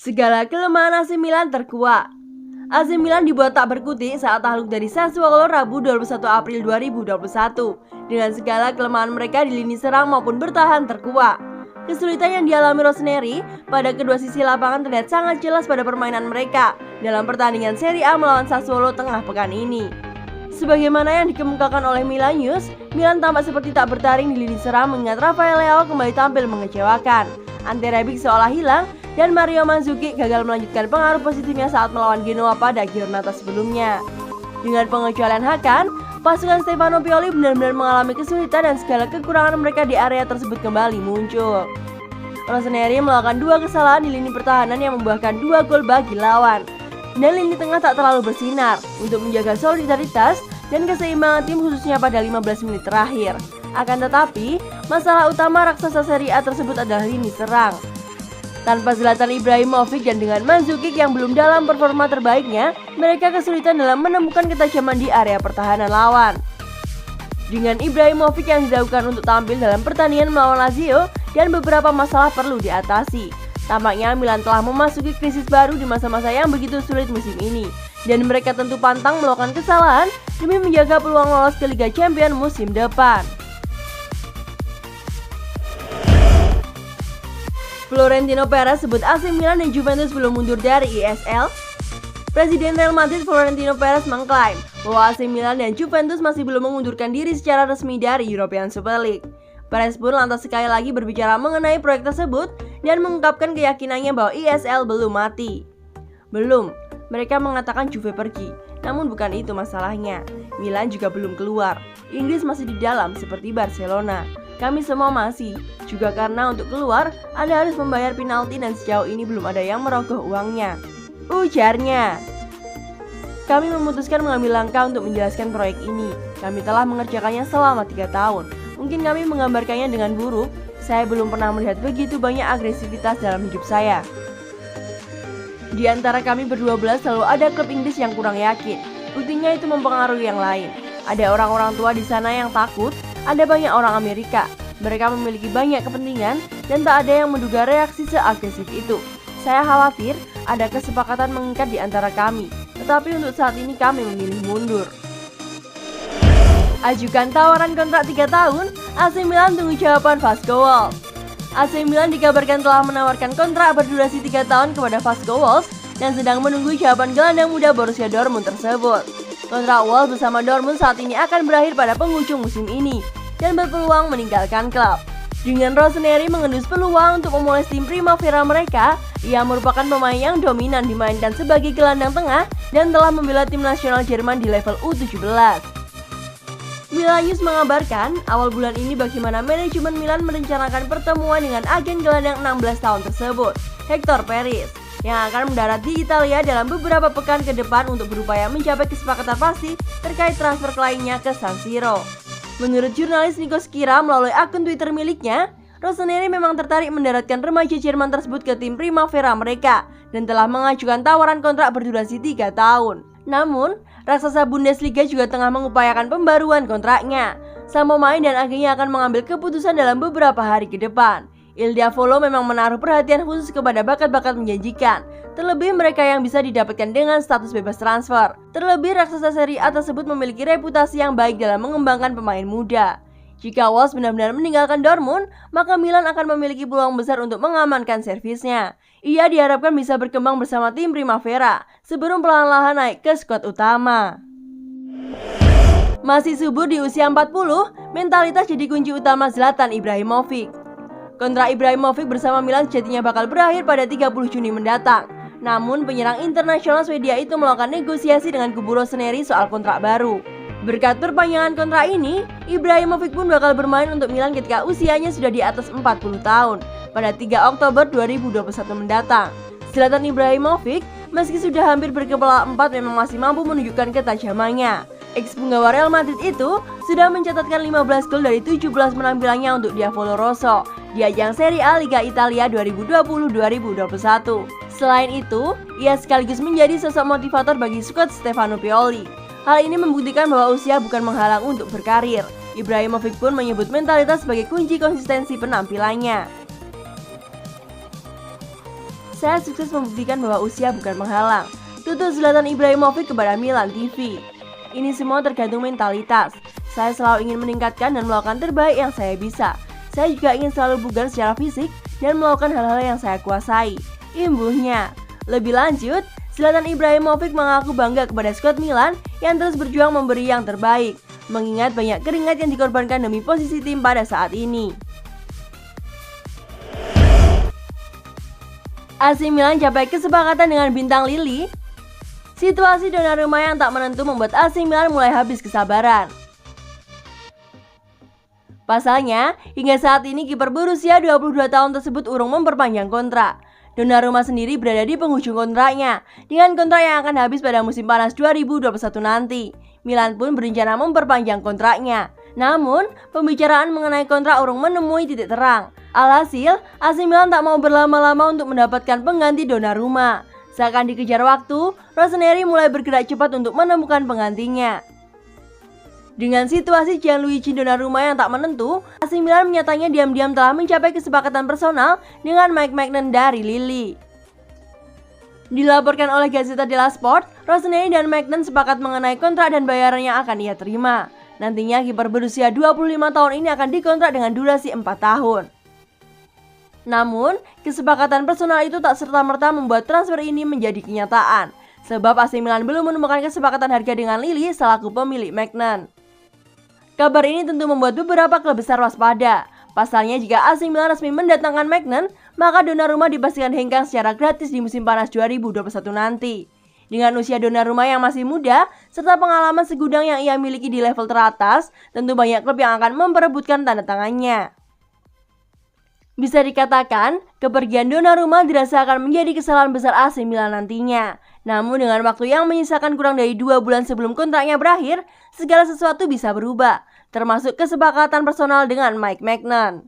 Segala kelemahan AC Milan terkuak. AC Milan dibuat tak berkutik saat takluk dari Sassuolo Rabu 21 April 2021. Dengan segala kelemahan mereka di lini serang maupun bertahan terkuak. Kesulitan yang dialami Rossoneri pada kedua sisi lapangan terlihat sangat jelas pada permainan mereka dalam pertandingan Serie A melawan Sassuolo tengah pekan ini. Sebagaimana yang dikemukakan oleh Milan News, Milan tampak seperti tak bertaring di lini serang mengingat Rafael Leao kembali tampil mengecewakan. Ante Rebic seolah hilang dan Mario Mandzukic gagal melanjutkan pengaruh positifnya saat melawan Genoa pada giornata sebelumnya. Dengan pengecualian Hakan, pasukan Stefano Pioli benar-benar mengalami kesulitan dan segala kekurangan mereka di area tersebut kembali muncul. Rossoneri melakukan dua kesalahan di lini pertahanan yang membuahkan 2 gol bagi lawan. Dan lini tengah tak terlalu bersinar untuk menjaga solidaritas dan keseimbangan tim khususnya pada 15 menit terakhir. Akan tetapi, masalah utama raksasa Serie A tersebut adalah lini serang. Tanpa Zlatan Ibrahimovic dan dengan Mandzukic yang belum dalam performa terbaiknya, mereka kesulitan dalam menemukan ketajaman di area pertahanan lawan. Dengan Ibrahimovic yang dilakukan untuk tampil dalam pertandingan melawan Lazio dan beberapa masalah perlu diatasi. Tampaknya Milan telah memasuki krisis baru di masa-masa yang begitu sulit musim ini. Dan mereka tentu pantang melakukan kesalahan demi menjaga peluang lolos ke Liga Champions musim depan. Florentino Perez sebut AC Milan dan Juventus belum mundur dari ISL. Presiden Real Madrid Florentino Perez mengklaim bahwa AC Milan dan Juventus masih belum mengundurkan diri secara resmi dari European Super League. Perez pun lantas sekali lagi berbicara mengenai proyek tersebut dan mengungkapkan keyakinannya bahwa ISL belum mati. Belum, mereka mengatakan Juve pergi, namun bukan itu masalahnya. Milan juga belum keluar, Inggris masih di dalam seperti Barcelona. Kami semua masih, juga karena untuk keluar Anda harus membayar penalti dan sejauh ini belum ada yang merogoh uangnya, ujarnya. Kami memutuskan mengambil langkah untuk menjelaskan proyek ini. Kami telah mengerjakannya selama 3 tahun. Mungkin kami menggambarkannya dengan buruk. Saya belum pernah melihat begitu banyak agresivitas dalam hidup saya. Di antara kami berdua belas selalu ada klub Inggris yang kurang yakin. Buktinya itu mempengaruhi yang lain. Ada orang-orang tua di sana yang takut. Ada banyak orang Amerika. Mereka memiliki banyak kepentingan dan tak ada yang menduga reaksi seagresif itu. Saya khawatir ada kesepakatan mengikat di antara kami. Tetapi untuk saat ini kami memilih mundur. Ajukan tawaran kontrak 3 tahun, AC Milan tunggu jawaban Vasco Wolf. AC Milan dikabarkan telah menawarkan kontrak berdurasi 3 tahun kepada Vasco Wolf dan sedang menunggu jawaban gelandang muda Borussia Dortmund tersebut. Kontrak Wolf bersama Dortmund saat ini akan berakhir pada penghujung musim ini dan berpeluang meninggalkan klub. Dengan Rossoneri mengendus peluang untuk memoles tim Primavera mereka, ia merupakan pemain yang dominan dimainkan sebagai gelandang tengah dan telah membela tim nasional Jerman di level U17. Milan News mengabarkan awal bulan ini bagaimana manajemen Milan merencanakan pertemuan dengan agen gelandang 16 tahun tersebut, Hector Peris, yang akan mendarat di Italia dalam beberapa pekan ke depan untuk berupaya mencapai kesepakatan pasti terkait transfer lainnya ke San Siro. Menurut jurnalis Nico Schira melalui akun Twitter miliknya, Rossoneri memang tertarik mendaratkan remaja Jerman tersebut ke tim Primavera mereka dan telah mengajukan tawaran kontrak berdurasi 3 tahun. Namun, raksasa Bundesliga juga tengah mengupayakan pembaruan kontraknya. Sang pemain dan agennya akan mengambil keputusan dalam beberapa hari ke depan. Il Diavolo memang menaruh perhatian khusus kepada bakat-bakat menjanjikan, terlebih mereka yang bisa didapatkan dengan status bebas transfer. Terlebih raksasa Serie A tersebut memiliki reputasi yang baik dalam mengembangkan pemain muda. Jika Wolves benar-benar meninggalkan Dortmund, maka Milan akan memiliki peluang besar untuk mengamankan servisnya. Ia diharapkan bisa berkembang bersama tim Primavera sebelum perlahan-lahan naik ke skuad utama. Masih subur di usia 40, mentalitas jadi kunci utama Zlatan Ibrahimovic. Kontrak Ibrahimovic bersama Milan sejatinya bakal berakhir pada 30 Juni mendatang. Namun penyerang internasional Swedia itu melakukan negosiasi dengan kubu Rossoneri soal kontrak baru. Berkat perpanjangan kontrak ini, Ibrahimovic pun bakal bermain untuk Milan ketika usianya sudah di atas 40 tahun pada 3 Oktober 2021 mendatang. Zlatan Ibrahimovic meski sudah hampir berkepala 4 memang masih mampu menunjukkan ketajamannya. Ex-penggawa Real Madrid itu sudah mencatatkan 15 gol dari 17 penampilannya untuk Diavolo Rosso di ajang Serie A Liga Italia 2020-2021. Selain itu, ia sekaligus menjadi sosok motivator bagi skuad Stefano Pioli. Hal ini membuktikan bahwa usia bukan menghalang untuk berkarir. Ibrahimovic pun menyebut mentalitas sebagai kunci konsistensi penampilannya. Saya sukses membuktikan bahwa usia bukan penghalang. Tutur Zlatan Ibrahimovic kepada Milan TV. Ini semua tergantung mentalitas. Saya selalu ingin meningkatkan dan melakukan terbaik yang saya bisa. Saya juga ingin selalu bugar secara fisik dan melakukan hal-hal yang saya kuasai. Imbuhnya. Lebih lanjut, Zlatan Ibrahimovic mengaku bangga kepada skuad Milan yang terus berjuang memberi yang terbaik, mengingat banyak keringat yang dikorbankan demi posisi tim pada saat ini. AC Milan capai kesepakatan dengan bintang Lille. Situasi Donnarumma yang tak menentu membuat AC Milan mulai habis kesabaran. Pasalnya, hingga saat ini kiper berusia 22 tahun tersebut urung memperpanjang kontrak. Donnarumma sendiri berada di penghujung kontraknya, dengan kontrak yang akan habis pada musim panas 2021 nanti. Milan pun berencana memperpanjang kontraknya. Namun, pembicaraan mengenai kontrak urung menemui titik terang. Alhasil, AC Milan tak mau berlama-lama untuk mendapatkan pengganti Donnarumma. Seakan dikejar waktu, Rossoneri mulai bergerak cepat untuk menemukan penggantinya. Dengan situasi Gianluigi Donnarumma yang tak menentu, AC Milan menyatakan diam-diam telah mencapai kesepakatan personal dengan Mike Maignan dari Lille. Dilaporkan oleh Gazzetta dello Sport, Rossoneri dan Maignan sepakat mengenai kontrak dan bayaran yang akan ia terima. Nantinya kiper berusia 25 tahun ini akan dikontrak dengan durasi 4 tahun. Namun, kesepakatan personal itu tak serta-merta membuat transfer ini menjadi kenyataan, sebab AC Milan belum menemukan kesepakatan harga dengan Lille selaku pemilik Maignan. Kabar ini tentu membuat beberapa klub besar waspada. Pasalnya jika AC Milan resmi mendatangkan Maignan, maka Donnarumma dipastikan hengkang secara gratis di musim panas 2021 nanti. Dengan usia Donnarumma yang masih muda, serta pengalaman segudang yang ia miliki di level teratas, tentu banyak klub yang akan memperebutkan tanda tangannya. Bisa dikatakan, kepergian Donnarumma dirasa akan menjadi kesalahan besar AC Milan nantinya. Namun dengan waktu yang menyisakan kurang dari 2 bulan sebelum kontraknya berakhir, segala sesuatu bisa berubah, termasuk kesepakatan personal dengan Mike Maignan.